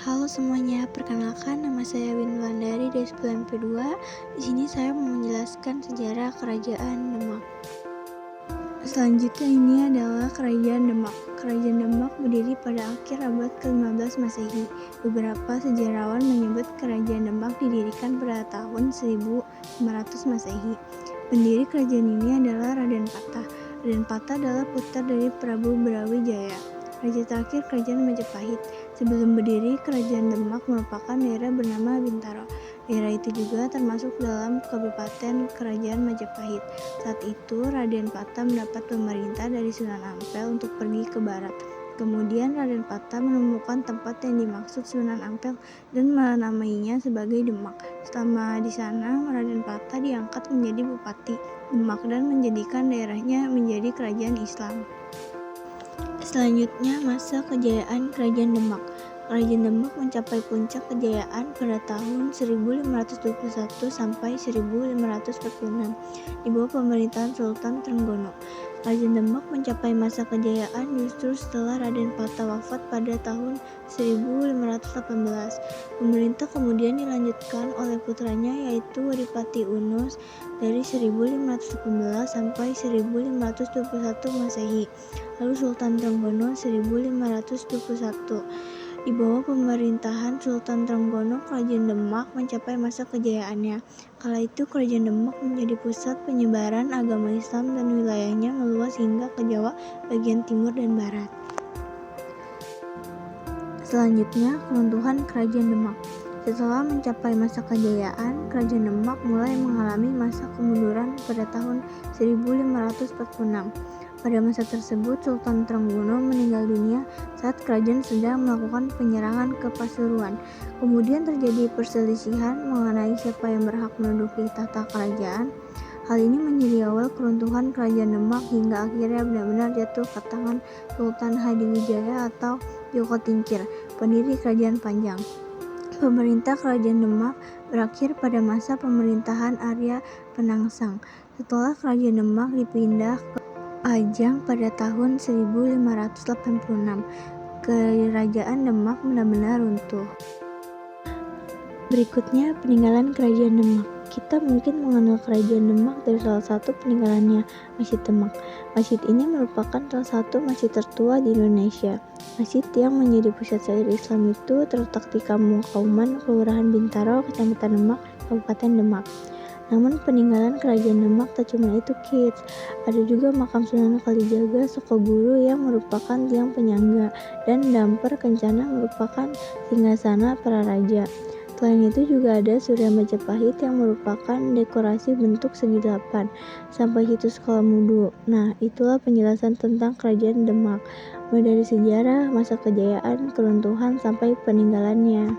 Halo semuanya, perkenalkan nama saya Winlandari dari 9P2. Di sini saya mau menjelaskan sejarah Kerajaan Demak. Selanjutnya ini adalah Kerajaan Demak. Kerajaan Demak berdiri pada akhir abad ke-15 Masehi. Beberapa sejarawan menyebut Kerajaan Demak didirikan pada tahun 1500 Masehi. Pendiri kerajaan ini adalah Raden Patah. Raden Patah adalah putra dari Prabu Brawijaya, raja terakhir Kerajaan Majapahit. Sebelum berdiri, Kerajaan Demak merupakan daerah bernama Bintaro. Daerah itu juga termasuk dalam Kabupaten Kerajaan Majapahit. Saat itu, Raden Patah mendapat pemerintah dari Sunan Ampel untuk pergi ke barat. Kemudian Raden Patah menemukan tempat yang dimaksud Sunan Ampel dan menamainya sebagai Demak. Selama di sana, Raden Patah diangkat menjadi Bupati Demak dan menjadikan daerahnya menjadi kerajaan Islam. Selanjutnya, masa kejayaan Kerajaan Demak. Kerajaan Demak mencapai puncak kejayaan pada tahun 1521 sampai 1546 di bawah pemerintahan Sultan Trenggono. Kerajaan Demak mencapai masa kejayaan justru setelah Raden Patah wafat pada tahun 1518. Pemerintah kemudian dilanjutkan oleh putranya yaitu Adipati Unus dari 1518 sampai 1521 Masehi. Lalu Sultan Trenggono 1521. Di bawah pemerintahan Sultan Trenggono, Kerajaan Demak mencapai masa kejayaannya. Kala itu Kerajaan Demak menjadi pusat penyebaran agama Islam dan wilayahnya meluas hingga ke Jawa bagian timur dan barat. Selanjutnya, keruntuhan Kerajaan Demak. Setelah mencapai masa kejayaan, Kerajaan Demak mulai mengalami masa kemunduran pada tahun 1546. Pada masa tersebut, Sultan Trenggono meninggal dunia saat kerajaan sedang melakukan penyerangan ke Pasuruan. Kemudian terjadi perselisihan mengenai siapa yang berhak menduduki tahta kerajaan. Hal ini menjadi awal keruntuhan Kerajaan Demak hingga akhirnya benar-benar jatuh ke tangan Sultan Hadiwijaya atau Joko Tingkir, pendiri Kerajaan Panjang. Pemerintah Kerajaan Demak berakhir pada masa pemerintahan Arya Penangsang. Setelah Kerajaan Demak dipindah ke Pajang pada tahun 1586, Kerajaan Demak benar-benar runtuh. Berikutnya, peninggalan Kerajaan Demak. Kita mungkin mengenal Kerajaan Demak dari salah satu peninggalannya, Masjid Demak. Masjid ini merupakan salah satu masjid tertua di Indonesia. Masjid yang menjadi pusat syair Islam itu terletak di Kampung Kauman, Kelurahan Bintaro, Kecamatan Demak, Kabupaten Demak. Namun peninggalan Kerajaan Demak tak cuma itu, kids. Ada juga makam Sunan Kalijaga Sukoguru yang merupakan tiang penyangga, dan Damper Kencana merupakan singgasana para raja. Selain itu juga ada Surya Majapahit yang merupakan dekorasi bentuk segi 8, sampai situs Kalamudu. Nah, itulah penjelasan tentang Kerajaan Demak, mulai dari sejarah, masa kejayaan, keruntuhan, sampai peninggalannya.